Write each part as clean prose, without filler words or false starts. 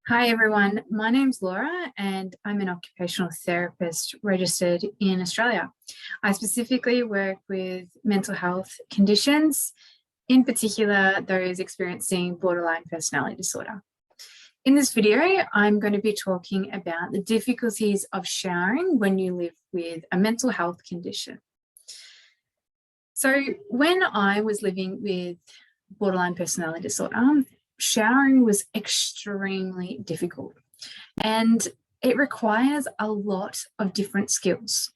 Hi everyone, my name's Laura and I'm an occupational therapist registered in Australia. I specifically work with mental health conditions, in particular those experiencing borderline personality disorder. In this video, I'm going to be talking about the difficulties of showering when you live with a mental health condition. So when I was living with borderline personality disorder, showering was extremely difficult and it requires a lot of different skills.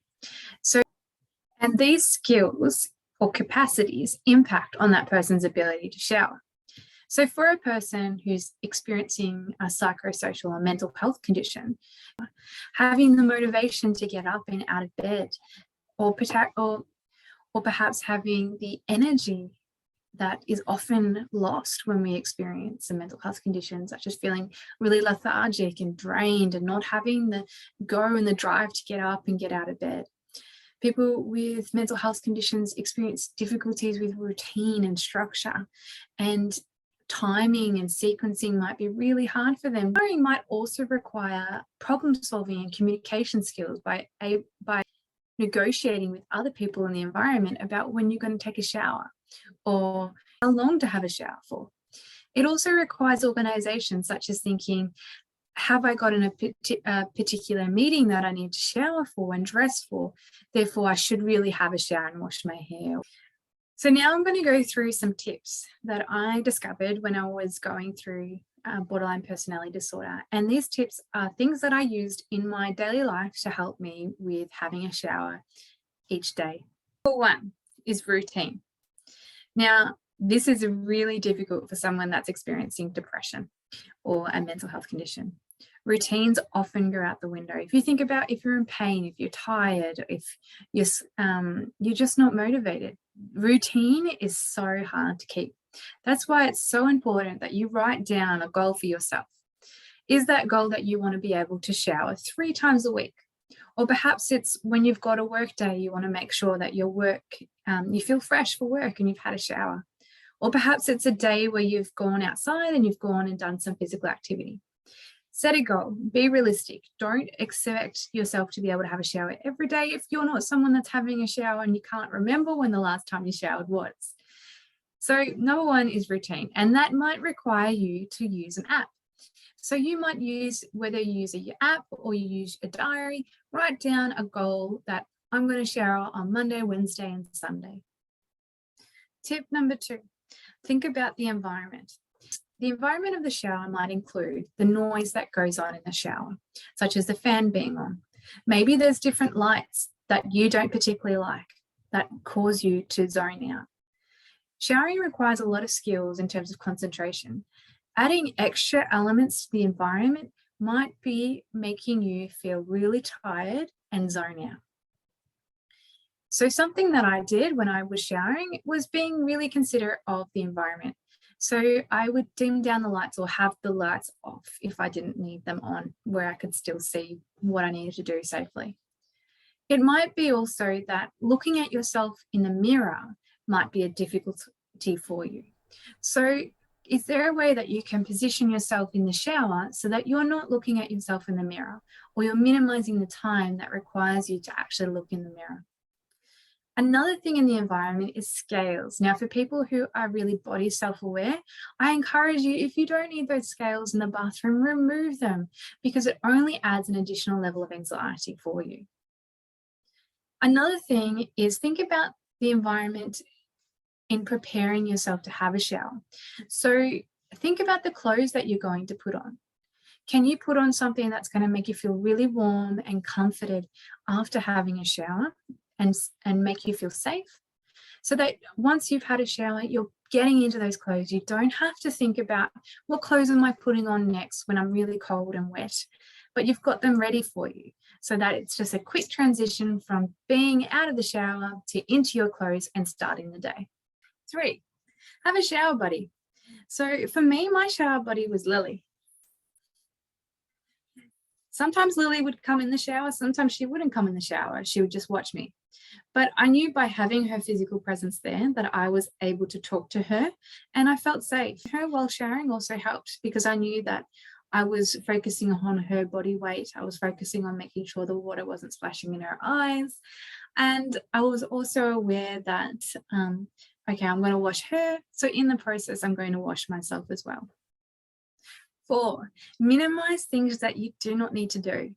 And these skills or capacities impact on that person's ability to shower. So for a person who's experiencing a psychosocial or mental health condition, having the motivation to get up and out of bed, or perhaps having the energy that is often lost when we experience a mental health condition, such as feeling really lethargic and drained and not having the go and the drive to get up and get out of bed. People with mental health conditions experience difficulties with routine and structure, and timing and sequencing might be really hard for them. Showering might also require problem solving and communication skills by negotiating with other people in the environment about when you're going to take a shower or how long to have a shower for. It also requires organization, such as thinking, have I got a particular meeting that I need to shower for and dress for? Therefore, I should really have a shower and wash my hair. So now I'm going to go through some tips that I discovered when I was going through borderline personality disorder. And these tips are things that I used in my daily life to help me with having a shower each day. Number one is routine. Now, this is really difficult for someone that's experiencing depression or a mental health condition. Routines often go out the window. If you think about if you're in pain, if you're tired, if you're just not motivated, routine is so hard to keep. That's why it's so important that you write down a goal for yourself. Is that goal that you want to be able to shower 3 times a week? Or perhaps it's when you've got a work day, you want to make sure that your work, you feel fresh for work and you've had a shower. Or perhaps it's a day where you've gone outside and you've gone and done some physical activity. Set a goal, be realistic. Don't expect yourself to be able to have a shower every day if you're not someone that's having a shower and you can't remember when the last time you showered was. So number one is routine, and that might require you to use an app. So you might use, whether you use your app or you use a diary, write down a goal that I'm going to shower on Monday, Wednesday, and Sunday. Tip number 2, think about the environment. The environment of the shower might include the noise that goes on in the shower, such as the fan being on. Maybe there's different lights that you don't particularly like that cause you to zone out. Showering requires a lot of skills in terms of concentration. Adding extra elements to the environment might be making you feel really tired and zone out. So something that I did when I was showering was being really considerate of the environment. So I would dim down the lights or have the lights off if I didn't need them on, where I could still see what I needed to do safely. It might be also that looking at yourself in the mirror might be a difficulty for you. So is there a way that you can position yourself in the shower so that you're not looking at yourself in the mirror, or you're minimizing the time that requires you to actually look in the mirror? Another thing in the environment is scales. Now, for people who are really body self-aware, I encourage you, if you don't need those scales in the bathroom, remove them, because it only adds an additional level of anxiety for you. Another thing is think about the environment in preparing yourself to have a shower. So think about the clothes that you're going to put on. Can you put on something that's going to make you feel really warm and comforted after having a shower and make you feel safe? So that once you've had a shower, you're getting into those clothes. You don't have to think about what clothes am I putting on next when I'm really cold and wet, but you've got them ready for you, so that it's just a quick transition from being out of the shower to into your clothes and starting the day. 3, have a shower buddy. So for me, my shower buddy was Lily. Sometimes Lily would come in the shower, sometimes she wouldn't come in the shower. She would just watch me. But I knew by having her physical presence there that I was able to talk to her, and I felt safe. Her while showering also helped, because I knew that I was focusing on her body weight. I was focusing on making sure the water wasn't splashing in her eyes. And I was also aware that, okay, I'm going to wash her. So in the process, I'm going to wash myself as well. 4, minimize things that you do not need to do.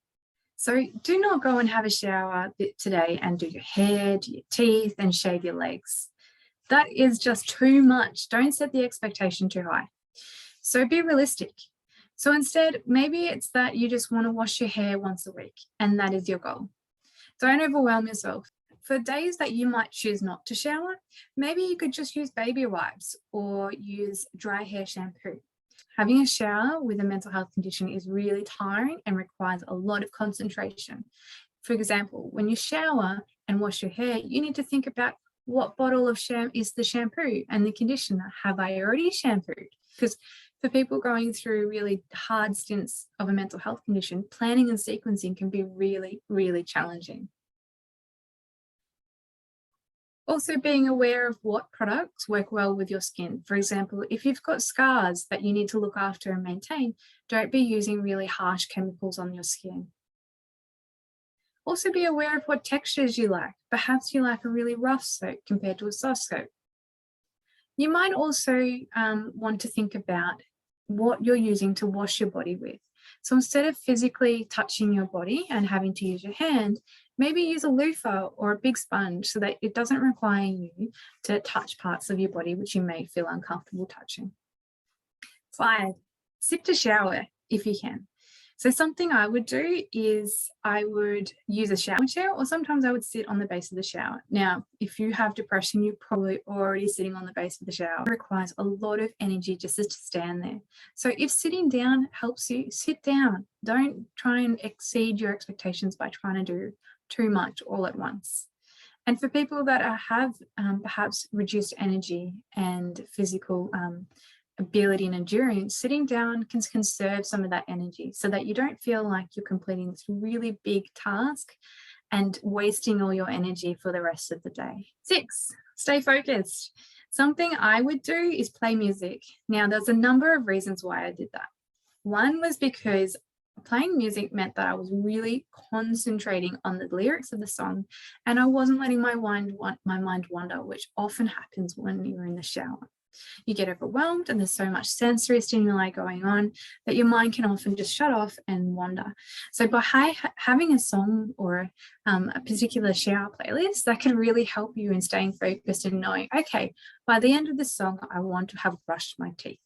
So do not go and have a shower today and do your hair, do your teeth, and shave your legs. That is just too much. Don't set the expectation too high. So be realistic. So instead, maybe it's that you just want to wash your hair once a week, and that is your goal. Don't overwhelm yourself. For days that you might choose not to shower, maybe you could just use baby wipes or use dry hair shampoo. Having a shower with a mental health condition is really tiring and requires a lot of concentration. For example, when you shower and wash your hair, you need to think about what bottle of is the shampoo and the conditioner. Have I already shampooed? Because for people going through really hard stints of a mental health condition, planning and sequencing can be really, really challenging. Also being aware of what products work well with your skin. For example, if you've got scars that you need to look after and maintain, don't be using really harsh chemicals on your skin. Also be aware of what textures you like. Perhaps you like a really rough soap compared to a soft soap. You might also want to think about what you're using to wash your body with. So instead of physically touching your body and having to use your hand, maybe use a loofah or a big sponge so that it doesn't require you to touch parts of your body which you may feel uncomfortable touching. 5, sit to shower if you can. So something I would do is I would use a shower chair, or sometimes I would sit on the base of the shower. Now, if you have depression, you're probably already sitting on the base of the shower. It requires a lot of energy just to stand there. So if sitting down helps you, sit down. Don't try and exceed your expectations by trying to do too much all at once. And for people that have perhaps reduced energy and physical ability and endurance, sitting down can conserve some of that energy so that you don't feel like you're completing this really big task and wasting all your energy for the rest of the day. 6, stay focused. Something I would do is play music. Now, there's a number of reasons why I did that. One was because playing music meant that I was really concentrating on the lyrics of the song, and I wasn't letting my mind wander, which often happens when you're in the shower. You get overwhelmed and there's so much sensory stimuli going on that your mind can often just shut off and wander. So by having a song or a particular shower playlist, that can really help you in staying focused and knowing, okay, by the end of the song, I want to have brushed my teeth.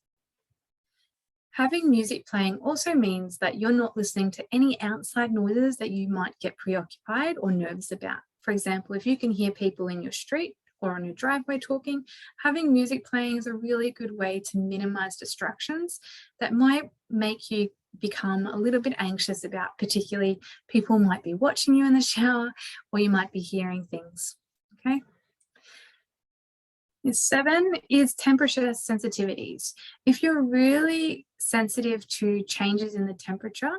Having music playing also means that you're not listening to any outside noises that you might get preoccupied or nervous about. For example, if you can hear people in your street or on your driveway talking, having music playing is a really good way to minimize distractions that might make you become a little bit anxious about, particularly people might be watching you in the shower or you might be hearing things, okay? 7 is temperature sensitivities. If you're really sensitive to changes in the temperature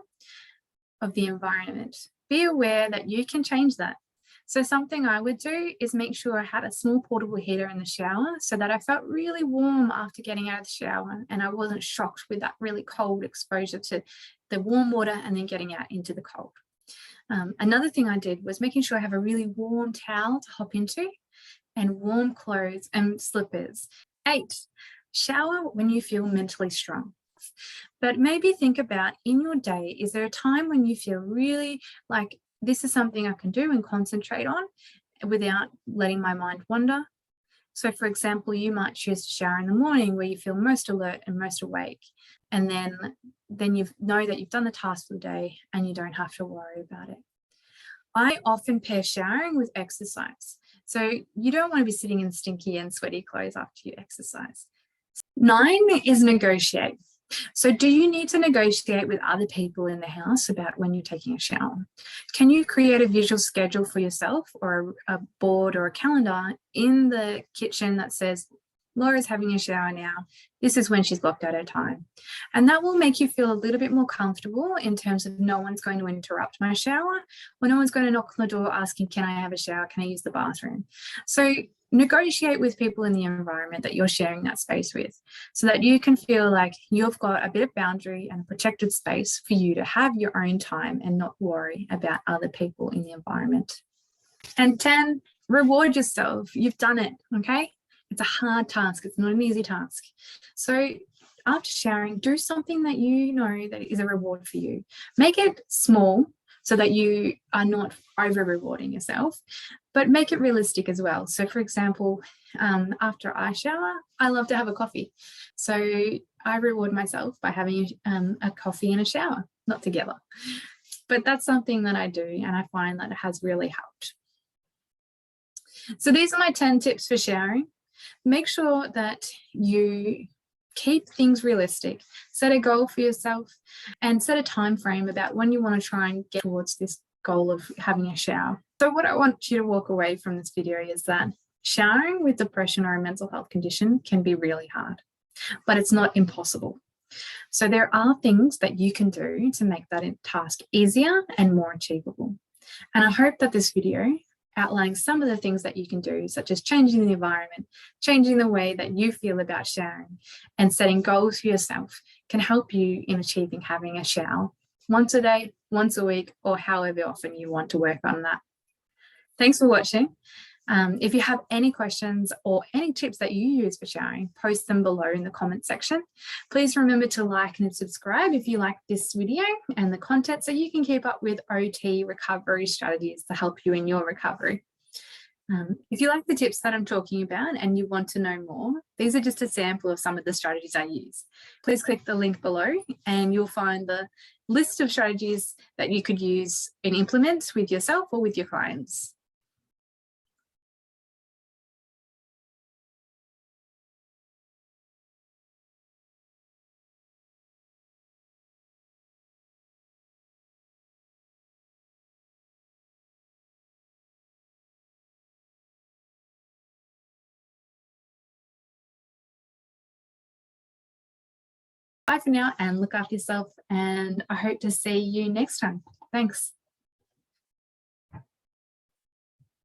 of the environment, be aware that you can change that. So something I would do is make sure I had a small portable heater in the shower so that I felt really warm after getting out of the shower and I wasn't shocked with that really cold exposure to the warm water and then getting out into the cold. Another thing I did was making sure I have a really warm towel to hop into and warm clothes and slippers. 8, shower when you feel mentally strong. But maybe think about in your day, is there a time when you feel really like this is something I can do and concentrate on without letting my mind wander? So for example, you might choose to shower in the morning where you feel most alert and most awake. And then you know that you've done the task for the day and you don't have to worry about it. I often pair showering with exercise. So you don't want to be sitting in stinky and sweaty clothes after you exercise. 9 is negotiate. So do you need to negotiate with other people in the house about when you're taking a shower? Can you create a visual schedule for yourself or a board or a calendar in the kitchen that says, Laura's having a shower now. This is when she's blocked out her time. And that will make you feel a little bit more comfortable in terms of no one's going to interrupt my shower, or no one's going to knock on the door asking, can I have a shower? Can I use the bathroom? So negotiate with people in the environment that you're sharing that space with, so that you can feel like you've got a bit of boundary and a protected space for you to have your own time and not worry about other people in the environment. And 10, reward yourself. You've done it, okay? It's a hard task. It's not an easy task. So after showering, do something that you know that is a reward for you. Make it small so that you are not over rewarding yourself, but make it realistic as well. So for example, after I shower, I love to have a coffee. So I reward myself by having a coffee and a shower, not together. But that's something that I do, and I find that it has really helped. So these are my 10 tips for showering. Make sure that you keep things realistic, set a goal for yourself, and set a time frame about when you want to try and get towards this goal of having a shower. So what I want you to walk away from this video is that showering with depression or a mental health condition can be really hard, but it's not impossible. So there are things that you can do to make that task easier and more achievable. And I hope that this video outlining some of the things that you can do, such as changing the environment, changing the way that you feel about showering, and setting goals for yourself, can help you in achieving having a shower once a day, once a week, or however often you want to work on that. Thanks for watching. If you have any questions or any tips that you use for showering, post them below in the comment section. Please remember to like and subscribe if you like this video and the content, so you can keep up with OT recovery strategies to help you in your recovery. If you like the tips that I'm talking about and you want to know more, these are just a sample of some of the strategies I use. Please click the link below and you'll find the list of strategies that you could use and implement with yourself or with your clients. Bye for now, and look after yourself, and I hope to see you next time. Thanks.